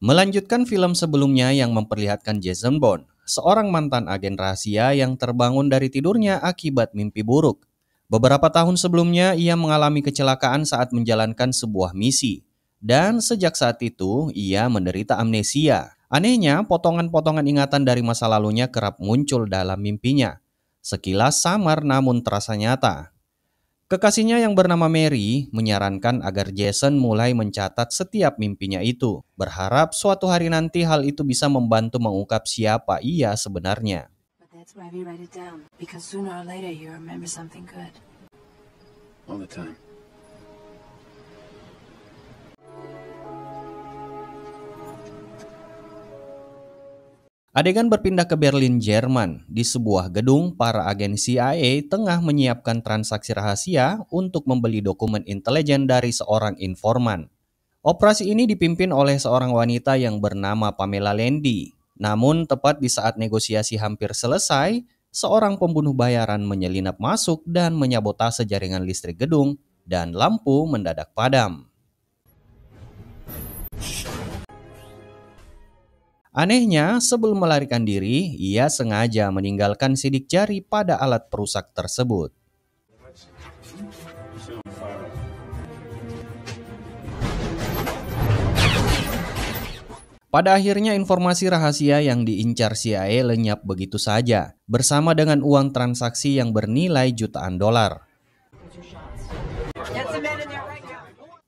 Melanjutkan film sebelumnya yang memperlihatkan Jason Bourne, seorang mantan agen rahasia yang terbangun dari tidurnya akibat mimpi buruk. Beberapa tahun sebelumnya ia mengalami kecelakaan saat menjalankan sebuah misi. Dan sejak saat itu ia menderita amnesia. Anehnya, potongan-potongan ingatan dari masa lalunya kerap muncul dalam mimpinya. Sekilas samar namun terasa nyata. Kekasihnya yang bernama Mary menyarankan agar Jason mulai mencatat setiap mimpinya itu, berharap suatu hari nanti hal itu bisa membantu mengungkap siapa ia sebenarnya. But that's why we write it down, because sooner or later you remember something good. All the time. Adegan berpindah ke Berlin, Jerman. Di sebuah gedung, para agen CIA tengah menyiapkan transaksi rahasia untuk membeli dokumen intelijen dari seorang informan. Operasi ini dipimpin oleh seorang wanita yang bernama Pamela Landy. Namun tepat di saat negosiasi hampir selesai, seorang pembunuh bayaran menyelinap masuk dan menyabotase jaringan listrik gedung dan lampu mendadak padam. Anehnya, sebelum melarikan diri, ia sengaja meninggalkan sidik jari pada alat perusak tersebut. Pada akhirnya informasi rahasia yang diincar CIA lenyap begitu saja, bersama dengan uang transaksi yang bernilai jutaan dolar.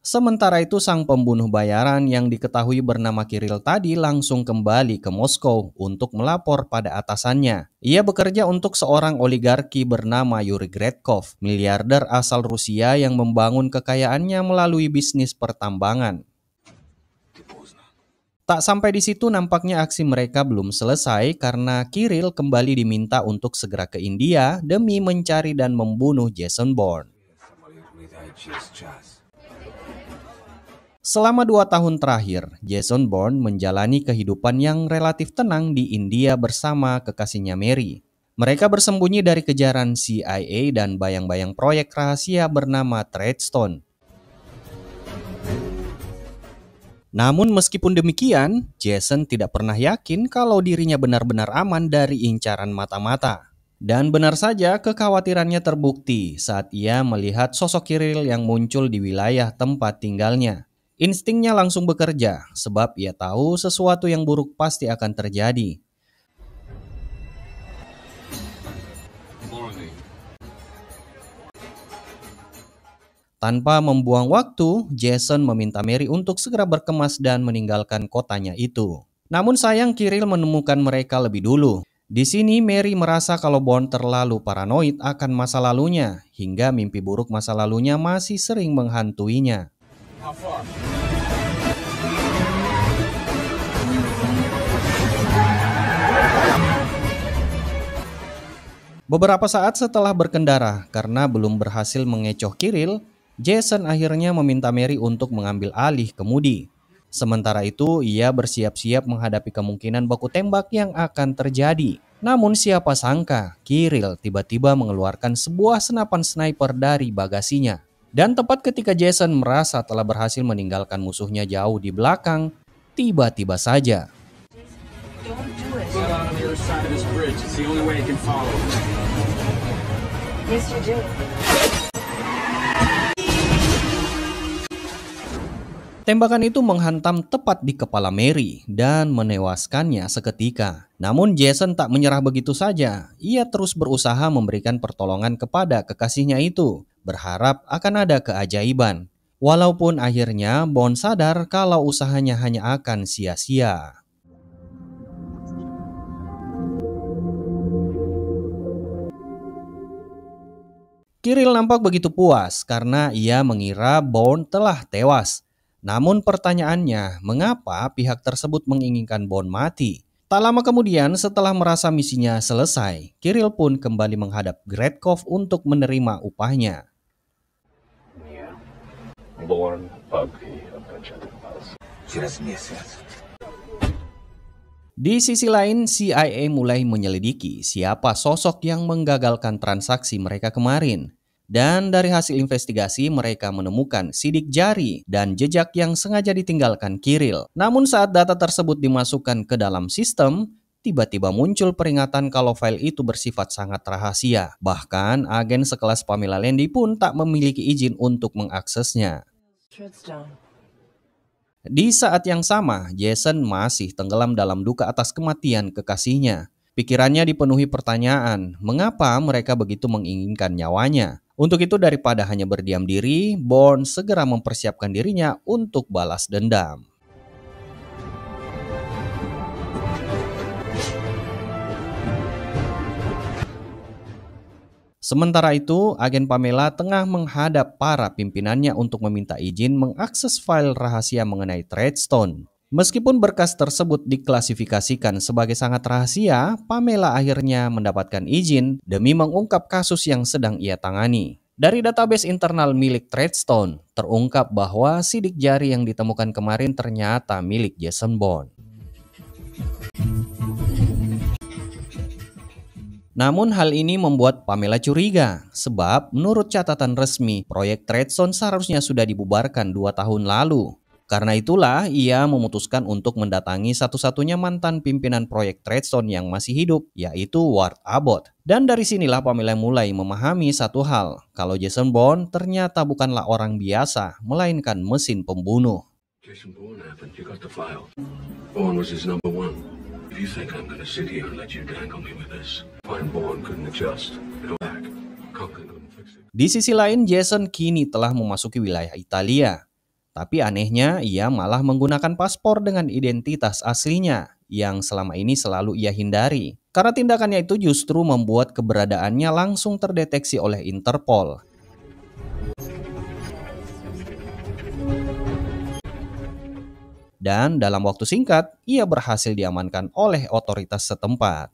Sementara itu sang pembunuh bayaran yang diketahui bernama Kirill tadi langsung kembali ke Moskow untuk melapor pada atasannya. Ia bekerja untuk seorang oligarki bernama Yuri Gretkov, miliarder asal Rusia yang membangun kekayaannya melalui bisnis pertambangan. Tak sampai di situ nampaknya aksi mereka belum selesai karena Kirill kembali diminta untuk segera ke India demi mencari dan membunuh Jason Bourne. Selama 2 tahun terakhir, Jason Bourne menjalani kehidupan yang relatif tenang di India bersama kekasihnya Mary. Mereka bersembunyi dari kejaran CIA dan bayang-bayang proyek rahasia bernama Treadstone. Namun meskipun demikian, Jason tidak pernah yakin kalau dirinya benar-benar aman dari incaran mata-mata. Dan benar saja kekhawatirannya terbukti saat ia melihat sosok Kirill yang muncul di wilayah tempat tinggalnya. Instingnya langsung bekerja, sebab ia tahu sesuatu yang buruk pasti akan terjadi. Tanpa membuang waktu, Jason meminta Mary untuk segera berkemas dan meninggalkan kotanya itu. Namun sayang Kirill menemukan mereka lebih dulu. Di sini Mary merasa kalau Bourne terlalu paranoid akan masa lalunya, hingga mimpi buruk masa lalunya masih sering menghantuinya. Beberapa saat setelah berkendara, karena belum berhasil mengecoh Kirill, Jason akhirnya meminta Mary untuk mengambil alih kemudi. Sementara itu, ia bersiap-siap menghadapi kemungkinan baku tembak yang akan terjadi. Namun siapa sangka, Kirill tiba-tiba mengeluarkan sebuah senapan sniper dari bagasinya. Dan tepat ketika Jason merasa telah berhasil meninggalkan musuhnya jauh di belakang, tiba-tiba saja tembakan itu menghantam tepat di kepala Mary dan menewaskannya seketika. Namun Jason tak menyerah begitu saja. Ia terus berusaha memberikan pertolongan kepada kekasihnya itu, berharap akan ada keajaiban. Walaupun akhirnya Bourne sadar kalau usahanya hanya akan sia-sia. Kirill nampak begitu puas karena ia mengira Bourne telah tewas. Namun pertanyaannya, mengapa pihak tersebut menginginkan Bourne mati? Tak lama kemudian setelah merasa misinya selesai, Kirill pun kembali menghadap Gretkov untuk menerima upahnya. Di sisi lain, CIA mulai menyelidiki siapa sosok yang menggagalkan transaksi mereka kemarin. Dan dari hasil investigasi mereka menemukan sidik jari dan jejak yang sengaja ditinggalkan Kiril. Namun saat data tersebut dimasukkan ke dalam sistem, tiba-tiba muncul peringatan kalau file itu bersifat sangat rahasia. Bahkan agen sekelas Pamela Landy pun tak memiliki izin untuk mengaksesnya. Treadstone. Di saat yang sama, Jason masih tenggelam dalam duka atas kematian kekasihnya. Pikirannya dipenuhi pertanyaan, mengapa mereka begitu menginginkan nyawanya? Untuk itu daripada hanya berdiam diri, Bourne segera mempersiapkan dirinya untuk balas dendam. Sementara itu, agen Pamela tengah menghadap para pimpinannya untuk meminta izin mengakses file rahasia mengenai Treadstone. Meskipun berkas tersebut diklasifikasikan sebagai sangat rahasia, Pamela akhirnya mendapatkan izin demi mengungkap kasus yang sedang ia tangani. Dari database internal milik Treadstone, terungkap bahwa sidik jari yang ditemukan kemarin ternyata milik Jason Bourne. Namun hal ini membuat Pamela curiga, sebab menurut catatan resmi, proyek Treadstone seharusnya sudah dibubarkan 2 tahun lalu. Karena itulah ia memutuskan untuk mendatangi satu-satunya mantan pimpinan proyek Treadstone yang masih hidup, yaitu Ward Abbott. Dan dari sinilah Pamela mulai memahami satu hal, kalau Jason Bourne ternyata bukanlah orang biasa, melainkan mesin pembunuh. Jason Bourne happened. You got the file. Bourne was his number one. If you think I'm gonna sit here and let you dangle me with this, fine, Bourne couldn't adjust. Go back. Conklin couldn't fix it. Di sisi lain, Jason kini telah memasuki wilayah Italia. Tapi anehnya, ia malah menggunakan paspor dengan identitas aslinya yang selama ini selalu ia hindari. Karena tindakannya itu justru membuat keberadaannya langsung terdeteksi oleh Interpol. Dan dalam waktu singkat, ia berhasil diamankan oleh otoritas setempat.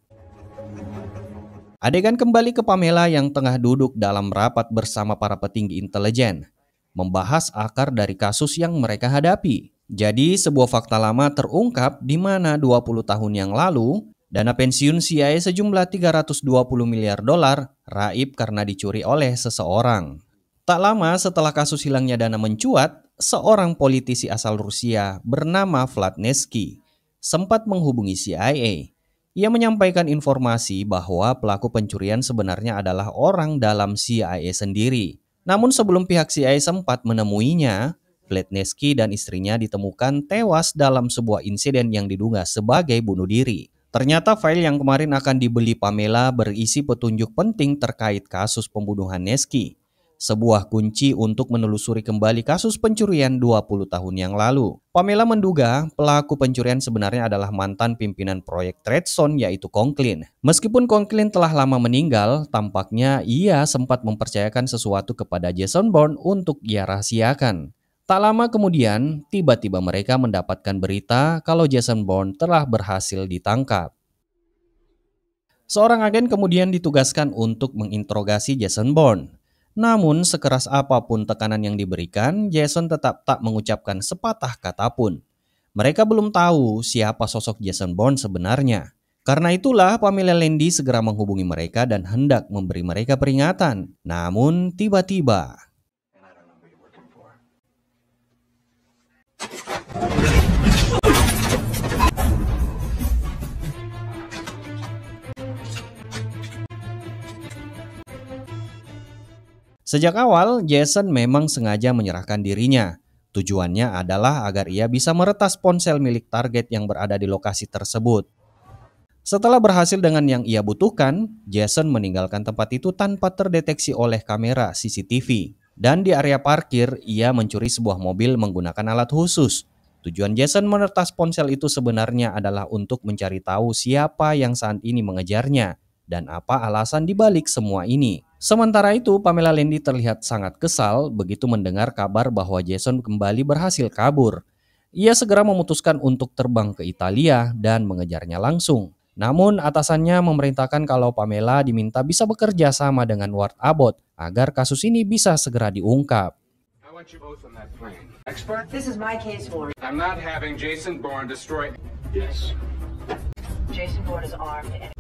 Adegan kembali ke Pamela yang tengah duduk dalam rapat bersama para petinggi intelijen, membahas akar dari kasus yang mereka hadapi. Jadi sebuah fakta lama terungkap di mana 20 tahun yang lalu, dana pensiun CIA sejumlah 320 miliar dolar raib karena dicuri oleh seseorang. Tak lama setelah kasus hilangnya dana mencuat, seorang politisi asal Rusia bernama Vlad Nevsky sempat menghubungi CIA. Ia menyampaikan informasi bahwa pelaku pencurian sebenarnya adalah orang dalam CIA sendiri. Namun sebelum pihak CIA sempat menemuinya, Vlad Nevsky dan istrinya ditemukan tewas dalam sebuah insiden yang diduga sebagai bunuh diri. Ternyata file yang kemarin akan dibeli Pamela berisi petunjuk penting terkait kasus pembunuhan Nevsky. Sebuah kunci untuk menelusuri kembali kasus pencurian 20 tahun yang lalu. Pamela menduga pelaku pencurian sebenarnya adalah mantan pimpinan proyek Treadstone yaitu Conklin. Meskipun Conklin telah lama meninggal, tampaknya ia sempat mempercayakan sesuatu kepada Jason Bourne untuk ia rahasiakan. Tak lama kemudian, tiba-tiba mereka mendapatkan berita kalau Jason Bourne telah berhasil ditangkap. Seorang agen kemudian ditugaskan untuk menginterogasi Jason Bourne. Namun sekeras apapun tekanan yang diberikan, Jason tetap tak mengucapkan sepatah kata pun. Mereka belum tahu siapa sosok Jason Bourne sebenarnya. Karena itulah Pamela Landy segera menghubungi mereka dan hendak memberi mereka peringatan. Namun tiba-tiba sejak awal, Jason memang sengaja menyerahkan dirinya. Tujuannya adalah agar ia bisa meretas ponsel milik target yang berada di lokasi tersebut. Setelah berhasil dengan yang ia butuhkan, Jason meninggalkan tempat itu tanpa terdeteksi oleh kamera CCTV. Dan di area parkir, ia mencuri sebuah mobil menggunakan alat khusus. Tujuan Jason meretas ponsel itu sebenarnya adalah untuk mencari tahu siapa yang saat ini mengejarnya dan apa alasan dibalik semua ini. Sementara itu, Pamela Landy terlihat sangat kesal begitu mendengar kabar bahwa Jason kembali berhasil kabur. Ia segera memutuskan untuk terbang ke Italia dan mengejarnya langsung. Namun atasannya memerintahkan kalau Pamela diminta bisa bekerja sama dengan Ward Abbott agar kasus ini bisa segera diungkap. I want you both on that plane. Expert? This is my case, Warren. I'm not having Jason Bourne destroy. Yes. Jason Bourne is armed and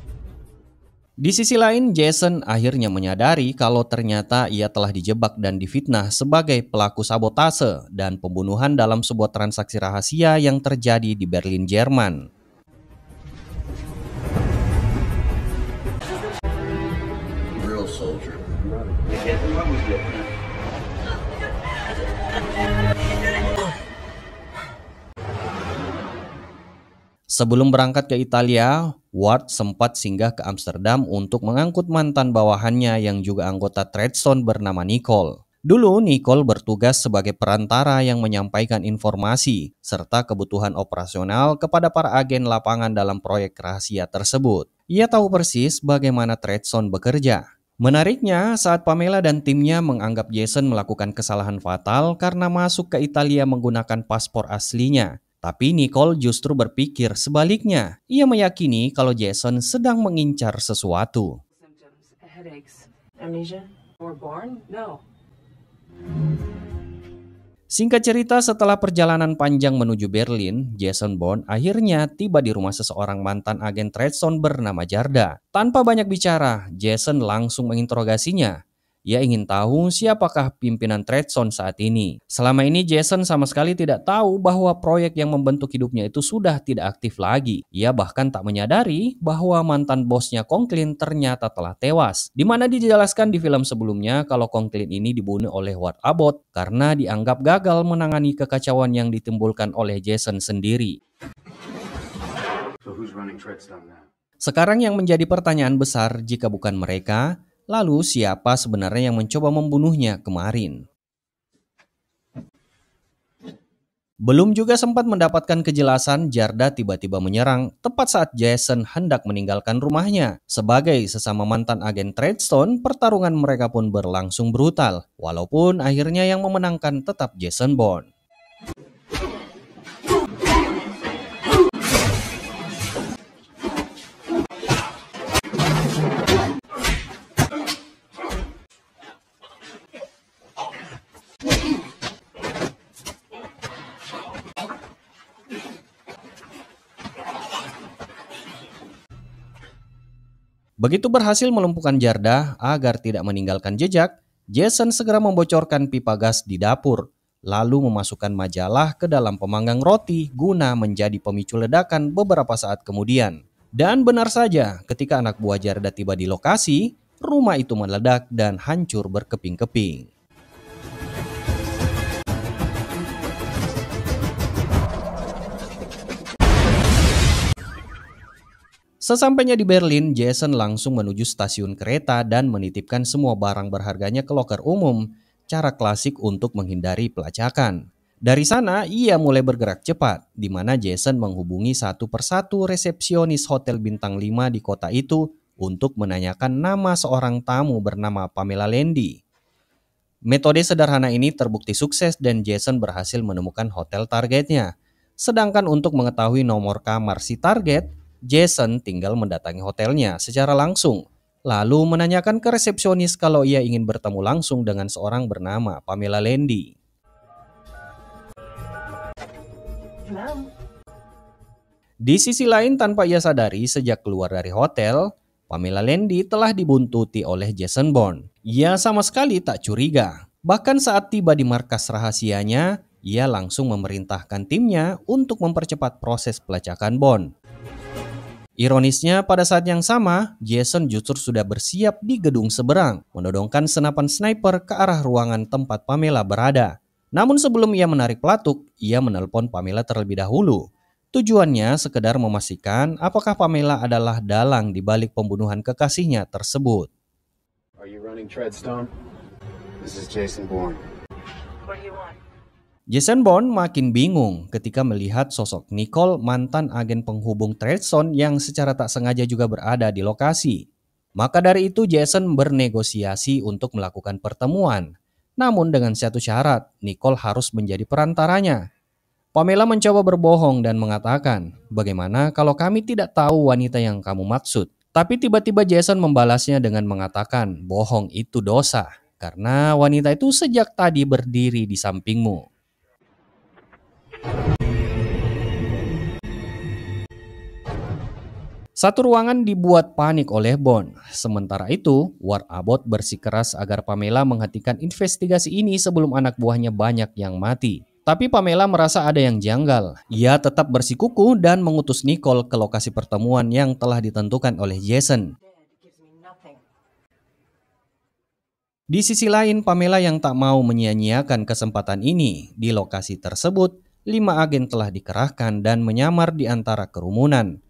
Di sisi lain, Jason akhirnya menyadari kalau ternyata ia telah dijebak dan difitnah sebagai pelaku sabotase dan pembunuhan dalam sebuah transaksi rahasia yang terjadi di Berlin, Jerman. Real soldier. Sebelum berangkat ke Italia, Ward sempat singgah ke Amsterdam untuk mengangkut mantan bawahannya yang juga anggota Treadstone bernama Nicole. Dulu Nicole bertugas sebagai perantara yang menyampaikan informasi serta kebutuhan operasional kepada para agen lapangan dalam proyek rahasia tersebut. Ia tahu persis bagaimana Treadstone bekerja. Menariknya, saat Pamela dan timnya menganggap Jason melakukan kesalahan fatal karena masuk ke Italia menggunakan paspor aslinya. Tapi Nicole justru berpikir sebaliknya. Ia meyakini kalau Jason sedang mengincar sesuatu. Symptoms, headaches, amnesia, or born? No. Singkat cerita, setelah perjalanan panjang menuju Berlin, Jason Bourne akhirnya tiba di rumah seseorang mantan agen Treadstone bernama Jarda. Tanpa banyak bicara, Jason langsung menginterogasinya. Ia ingin tahu siapakah pimpinan Treadstone saat ini. Selama ini Jason sama sekali tidak tahu bahwa proyek yang membentuk hidupnya itu sudah tidak aktif lagi. Ia bahkan tak menyadari bahwa mantan bosnya Conklin ternyata telah tewas. Di mana dijelaskan di film sebelumnya kalau Conklin ini dibunuh oleh Ward Abbott karena dianggap gagal menangani kekacauan yang ditimbulkan oleh Jason sendiri. So who's running Treadstone now? Sekarang yang menjadi pertanyaan besar jika bukan mereka, lalu siapa sebenarnya yang mencoba membunuhnya kemarin? Belum juga sempat mendapatkan kejelasan, Jarda tiba-tiba menyerang tepat saat Jason hendak meninggalkan rumahnya. Sebagai sesama mantan agen Treadstone, pertarungan mereka pun berlangsung brutal. Walaupun akhirnya yang memenangkan tetap Jason Bourne. Begitu berhasil melumpuhkan Jarda agar tidak meninggalkan jejak, Jason segera membocorkan pipa gas di dapur, lalu memasukkan majalah ke dalam pemanggang roti guna menjadi pemicu ledakan beberapa saat kemudian. Dan benar saja, ketika anak buah Jarda tiba di lokasi, rumah itu meledak dan hancur berkeping-keping. Sesampainya di Berlin, Jason langsung menuju stasiun kereta dan menitipkan semua barang berharganya ke loker umum, cara klasik untuk menghindari pelacakan. Dari sana, ia mulai bergerak cepat, di mana Jason menghubungi satu persatu resepsionis hotel bintang 5 di kota itu untuk menanyakan nama seorang tamu bernama Pamela Landy. Metode sederhana ini terbukti sukses dan Jason berhasil menemukan hotel targetnya. Sedangkan untuk mengetahui nomor kamar si target, Jason tinggal mendatangi hotelnya secara langsung, lalu menanyakan ke resepsionis kalau ia ingin bertemu langsung dengan seorang bernama Pamela Landy. Di sisi lain, tanpa ia sadari, sejak keluar dari hotel, Pamela Landy telah dibuntuti oleh Jason Bourne. Ia sama sekali tak curiga. Bahkan saat tiba di markas rahasianya, ia langsung memerintahkan timnya untuk mempercepat proses pelacakan Bourne. Ironisnya, pada saat yang sama, Jason justru sudah bersiap di gedung seberang, menodongkan senapan sniper ke arah ruangan tempat Pamela berada. Namun sebelum ia menarik pelatuk, ia menelpon Pamela terlebih dahulu. Tujuannya sekedar memastikan apakah Pamela adalah dalang di balik pembunuhan kekasihnya tersebut. Are you running Treadstone? This is Jason Bourne. What do you want? Jason Bourne makin bingung ketika melihat sosok Nicole, mantan agen penghubung Treadstone yang secara tak sengaja juga berada di lokasi. Maka dari itu Jason bernegosiasi untuk melakukan pertemuan. Namun dengan satu syarat, Nicole harus menjadi perantaranya. Pamela mencoba berbohong dan mengatakan, "Bagaimana kalau kami tidak tahu wanita yang kamu maksud?" Tapi tiba-tiba Jason membalasnya dengan mengatakan, "Bohong itu dosa, karena wanita itu sejak tadi berdiri di sampingmu." Satu ruangan dibuat panik oleh Bond. Sementara itu, Ward Abbott bersikeras agar Pamela menghentikan investigasi ini sebelum anak buahnya banyak yang mati. Tapi Pamela merasa ada yang janggal. Ia tetap bersikukuh dan mengutus Nicole ke lokasi pertemuan yang telah ditentukan oleh Jason. Di sisi lain, Pamela yang tak mau menyia-nyiakan kesempatan ini. Di lokasi tersebut, 5 agen telah dikerahkan dan menyamar di antara kerumunan.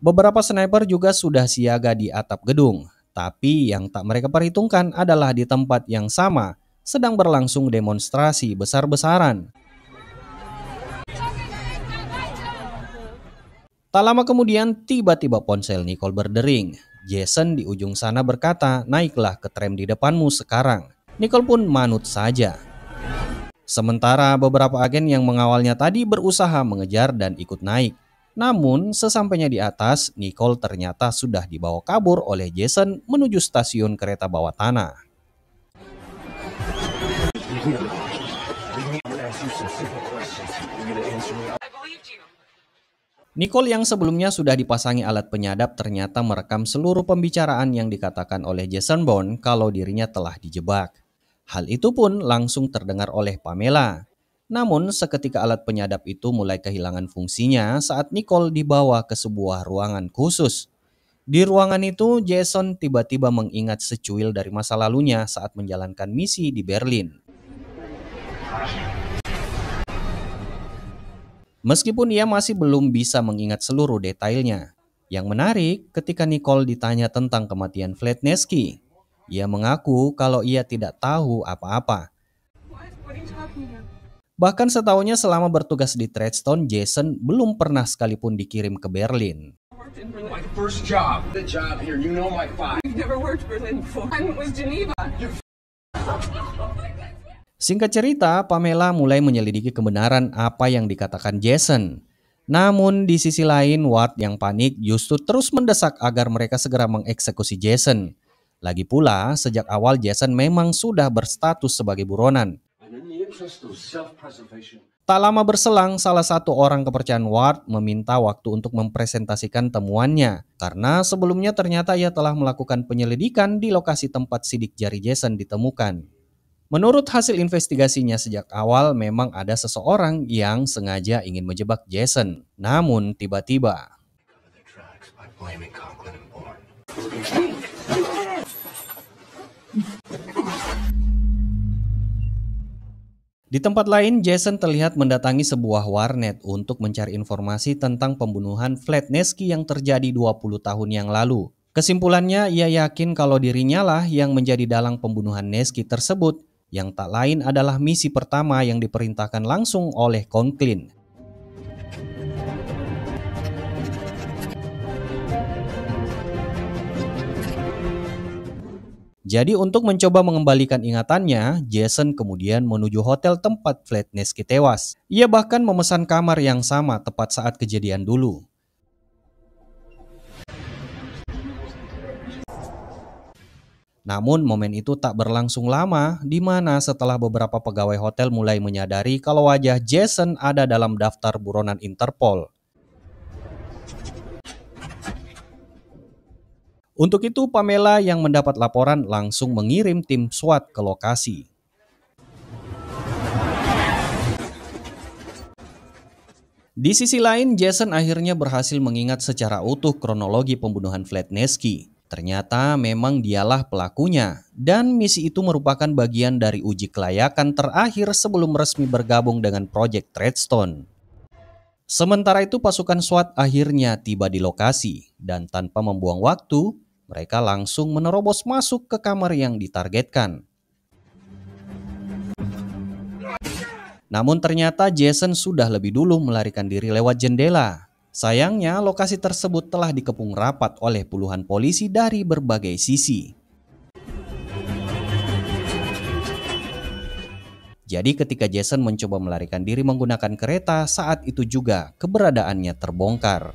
Beberapa sniper juga sudah siaga di atap gedung, tapi yang tak mereka perhitungkan adalah di tempat yang sama sedang berlangsung demonstrasi besar-besaran. Tak lama kemudian tiba-tiba ponsel Nicole berdering. Jason di ujung sana berkata, "Naiklah ke tram di depanmu sekarang." Nicole pun manut saja. Sementara beberapa agen yang mengawalnya tadi berusaha mengejar dan ikut naik. Namun, sesampainya di atas, Nicole ternyata sudah dibawa kabur oleh Jason menuju stasiun kereta bawah tanah. Nicole yang sebelumnya sudah dipasangi alat penyadap ternyata merekam seluruh pembicaraan yang dikatakan oleh Jason Bourne kalau dirinya telah dijebak. Hal itu pun langsung terdengar oleh Pamela. Namun seketika alat penyadap itu mulai kehilangan fungsinya saat Nicole dibawa ke sebuah ruangan khusus. Di ruangan itu Jason tiba-tiba mengingat secuil dari masa lalunya saat menjalankan misi di Berlin. Meskipun ia masih belum bisa mengingat seluruh detailnya. Yang menarik ketika Nicole ditanya tentang kematian Fletnesky, ia mengaku kalau ia tidak tahu apa-apa. Bahkan setahunnya selama bertugas di Treadstone, Jason belum pernah sekalipun dikirim ke Berlin. My first job. The job here. You know my five. You've never worked Berlin before. Mine was Geneva. Singkat cerita, Pamela mulai menyelidiki kebenaran apa yang dikatakan Jason. Namun di sisi lain, Ward yang panik justru terus mendesak agar mereka segera mengeksekusi Jason. Lagi pula, sejak awal Jason memang sudah berstatus sebagai buronan. Tak lama berselang, salah satu orang kepercayaan Ward meminta waktu untuk mempresentasikan temuannya. Karena sebelumnya ternyata ia telah melakukan penyelidikan di lokasi tempat sidik jari Jason ditemukan. Menurut hasil investigasinya sejak awal memang ada seseorang yang sengaja ingin menjebak Jason. Namun tiba-tiba di tempat lain, Jason terlihat mendatangi sebuah warnet untuk mencari informasi tentang pembunuhan Fletnesky yang terjadi 20 tahun yang lalu. Kesimpulannya, ia yakin kalau dirinya lah yang menjadi dalang pembunuhan Nesky tersebut, yang tak lain adalah misi pertama yang diperintahkan langsung oleh Conklin. Jadi untuk mencoba mengembalikan ingatannya, Jason kemudian menuju hotel tempat Fletnesky tewas. Ia bahkan memesan kamar yang sama tepat saat kejadian dulu. Namun momen itu tak berlangsung lama, di mana setelah beberapa pegawai hotel mulai menyadari kalau wajah Jason ada dalam daftar buronan Interpol. Untuk itu, Pamela yang mendapat laporan langsung mengirim tim SWAT ke lokasi. Di sisi lain, Jason akhirnya berhasil mengingat secara utuh kronologi pembunuhan Fletnesky. Ternyata memang dialah pelakunya, dan misi itu merupakan bagian dari uji kelayakan terakhir sebelum resmi bergabung dengan Project Treadstone. Sementara itu, pasukan SWAT akhirnya tiba di lokasi, dan tanpa membuang waktu, mereka langsung menerobos masuk ke kamar yang ditargetkan. Namun ternyata Jason sudah lebih dulu melarikan diri lewat jendela. Sayangnya lokasi tersebut telah dikepung rapat oleh puluhan polisi dari berbagai sisi. Jadi ketika Jason mencoba melarikan diri menggunakan kereta, saat itu juga keberadaannya terbongkar.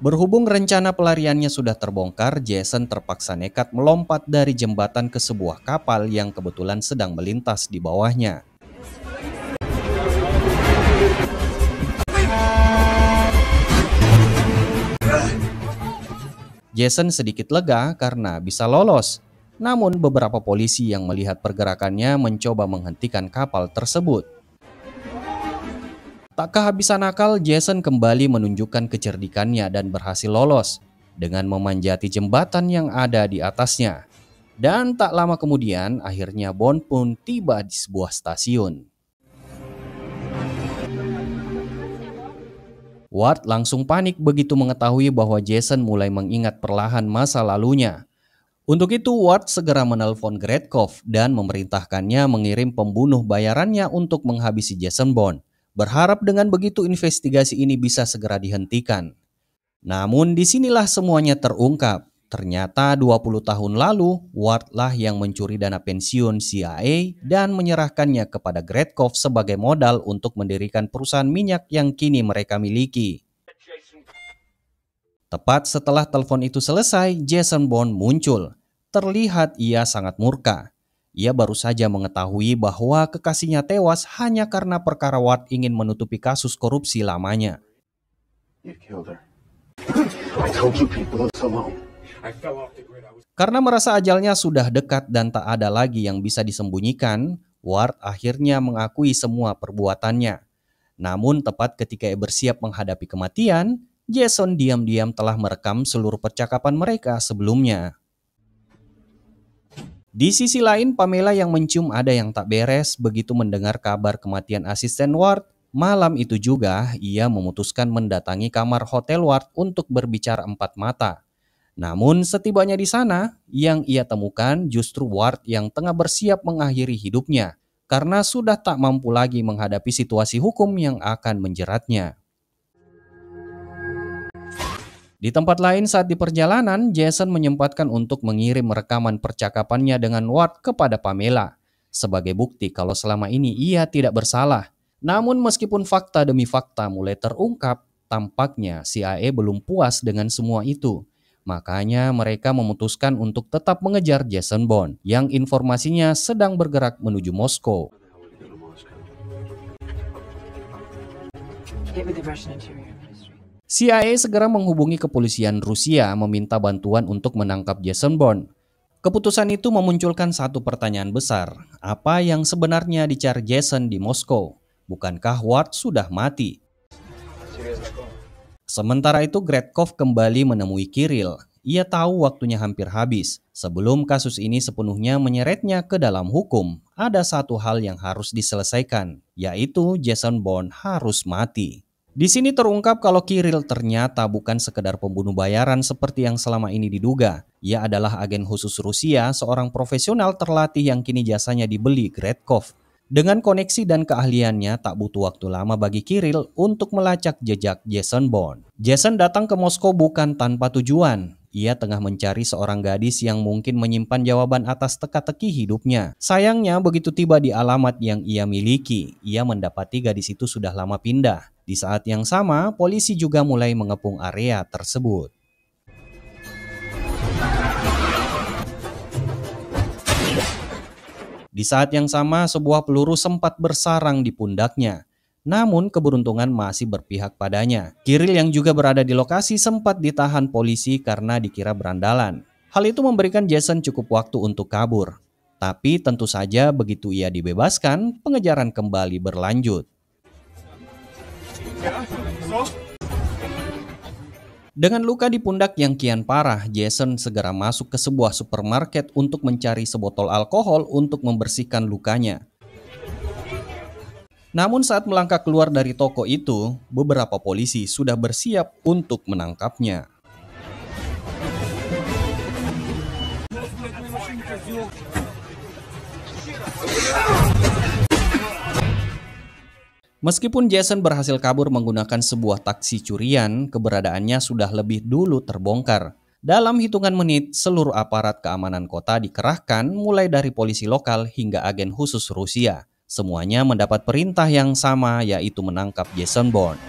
Berhubung rencana pelariannya sudah terbongkar, Jason terpaksa nekat melompat dari jembatan ke sebuah kapal yang kebetulan sedang melintas di bawahnya. Jason sedikit lega karena bisa lolos. Namun beberapa polisi yang melihat pergerakannya mencoba menghentikan kapal tersebut. Tak kehabisan akal, Jason kembali menunjukkan kecerdikannya dan berhasil lolos dengan memanjati jembatan yang ada di atasnya. Dan tak lama kemudian, akhirnya Bond pun tiba di sebuah stasiun. Ward langsung panik begitu mengetahui bahwa Jason mulai mengingat perlahan masa lalunya. Untuk itu, Ward segera menelpon Gretkov dan memerintahkannya mengirim pembunuh bayarannya untuk menghabisi Jason Bond, berharap dengan begitu investigasi ini bisa segera dihentikan. Namun disinilah semuanya terungkap. Ternyata 20 tahun lalu, Ward lah yang mencuri dana pensiun CIA dan menyerahkannya kepada Gretkov sebagai modal untuk mendirikan perusahaan minyak yang kini mereka miliki. Tepat setelah telepon itu selesai, Jason Bond muncul. Terlihat ia sangat murka. Ia baru saja mengetahui bahwa kekasihnya tewas hanya karena perkara Ward ingin menutupi kasus korupsi lamanya. You killed her. I told you people it's alone. Karena merasa ajalnya sudah dekat dan tak ada lagi yang bisa disembunyikan, Ward akhirnya mengakui semua perbuatannya. Namun tepat ketika ia bersiap menghadapi kematian, Jason diam-diam telah merekam seluruh percakapan mereka sebelumnya. Di sisi lain, Pamela yang mencium ada yang tak beres begitu mendengar kabar kematian asisten Ward. Malam itu juga ia memutuskan mendatangi kamar hotel Ward untuk berbicara empat mata. Namun setibanya di sana, yang ia temukan justru Ward yang tengah bersiap mengakhiri hidupnya karena sudah tak mampu lagi menghadapi situasi hukum yang akan menjeratnya. Di tempat lain saat di perjalanan, Jason menyempatkan untuk mengirim rekaman percakapannya dengan Ward kepada Pamela sebagai bukti kalau selama ini ia tidak bersalah. Namun meskipun fakta demi fakta mulai terungkap, tampaknya CIA belum puas dengan semua itu. Makanya mereka memutuskan untuk tetap mengejar Jason Bond yang informasinya sedang bergerak menuju Moskow. CIA segera menghubungi kepolisian Rusia meminta bantuan untuk menangkap Jason Bond. Keputusan itu memunculkan satu pertanyaan besar. Apa yang sebenarnya dicari Jason di Moskow? Bukankah Ward sudah mati? Sementara itu Gretkov kembali menemui Kirill. Ia tahu waktunya hampir habis. Sebelum kasus ini sepenuhnya menyeretnya ke dalam hukum, ada satu hal yang harus diselesaikan, yaitu Jason Bond harus mati. Di sini terungkap kalau Kirill ternyata bukan sekedar pembunuh bayaran seperti yang selama ini diduga. Ia adalah agen khusus Rusia, seorang profesional terlatih yang kini jasanya dibeli Gretkov. Dengan koneksi dan keahliannya, tak butuh waktu lama bagi Kirill untuk melacak jejak Jason Bond. Jason datang ke Moskow bukan tanpa tujuan. Ia tengah mencari seorang gadis yang mungkin menyimpan jawaban atas teka-teki hidupnya. Sayangnya begitu tiba di alamat yang ia miliki, ia mendapati gadis itu sudah lama pindah. Di saat yang sama, polisi juga mulai mengepung area tersebut. Di saat yang sama, sebuah peluru sempat bersarang di pundaknya. Namun keberuntungan masih berpihak padanya. Kirill yang juga berada di lokasi sempat ditahan polisi karena dikira berandalan. Hal itu memberikan Jason cukup waktu untuk kabur. Tapi tentu saja begitu ia dibebaskan, pengejaran kembali berlanjut. Dengan luka di pundak yang kian parah, Jason segera masuk ke sebuah supermarket untuk mencari sebotol alkohol untuk membersihkan lukanya. Namun saat melangkah keluar dari toko itu, beberapa polisi sudah bersiap untuk menangkapnya. Meskipun Jason berhasil kabur menggunakan sebuah taksi curian, keberadaannya sudah lebih dulu terbongkar. Dalam hitungan menit, seluruh aparat keamanan kota dikerahkan mulai dari polisi lokal hingga agen khusus Rusia. Semuanya mendapat perintah yang sama, yaitu menangkap Jason Bond.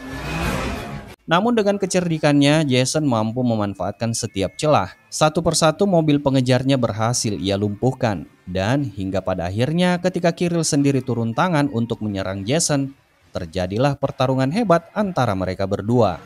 Namun dengan kecerdikannya, Jason mampu memanfaatkan setiap celah. Satu persatu mobil pengejarnya berhasil ia lumpuhkan. Dan hingga pada akhirnya ketika Kirill sendiri turun tangan untuk menyerang Jason, terjadilah pertarungan hebat antara mereka berdua.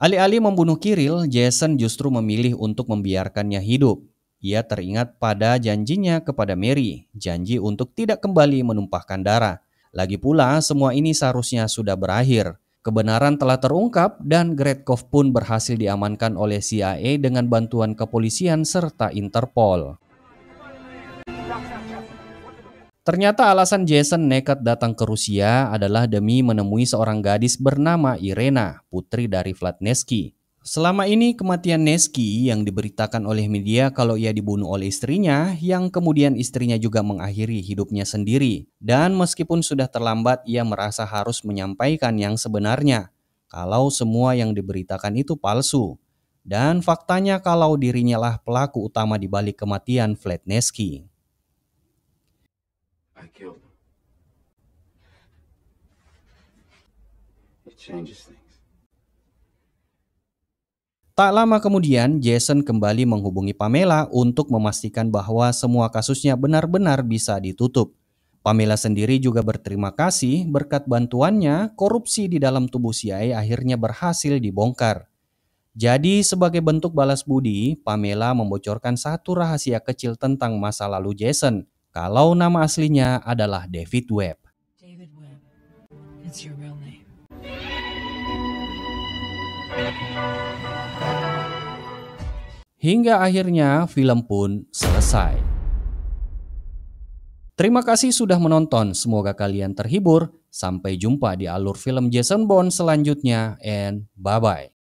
Alih-alih membunuh Kirill, Jason justru memilih untuk membiarkannya hidup. Ia teringat pada janjinya kepada Mary, janji untuk tidak kembali menumpahkan darah. Lagi pula, semua ini seharusnya sudah berakhir. Kebenaran telah terungkap dan Gretkov pun berhasil diamankan oleh CIA dengan bantuan kepolisian serta Interpol. Ternyata alasan Jason nekat datang ke Rusia adalah demi menemui seorang gadis bernama Irena, putri dari Vlad Nevsky. Selama ini kematian Nevsky yang diberitakan oleh media kalau ia dibunuh oleh istrinya, yang kemudian istrinya juga mengakhiri hidupnya sendiri. Dan meskipun sudah terlambat, ia merasa harus menyampaikan yang sebenarnya, kalau semua yang diberitakan itu palsu. Dan faktanya kalau dirinya lah pelaku utama di balik kematian Vlad Nevsky. I killed him. It changes things. Tak lama kemudian, Jason kembali menghubungi Pamela untuk memastikan bahwa semua kasusnya benar-benar bisa ditutup. Pamela sendiri juga berterima kasih berkat bantuannya, korupsi di dalam tubuh CIA akhirnya berhasil dibongkar. Jadi sebagai bentuk balas budi, Pamela membocorkan satu rahasia kecil tentang masa lalu Jason, kalau nama aslinya adalah David Webb. David Webb. It's your real name. Hingga akhirnya film pun selesai. Terima kasih sudah menonton, semoga kalian terhibur. Sampai jumpa di alur film Jason Bourne selanjutnya, and bye-bye.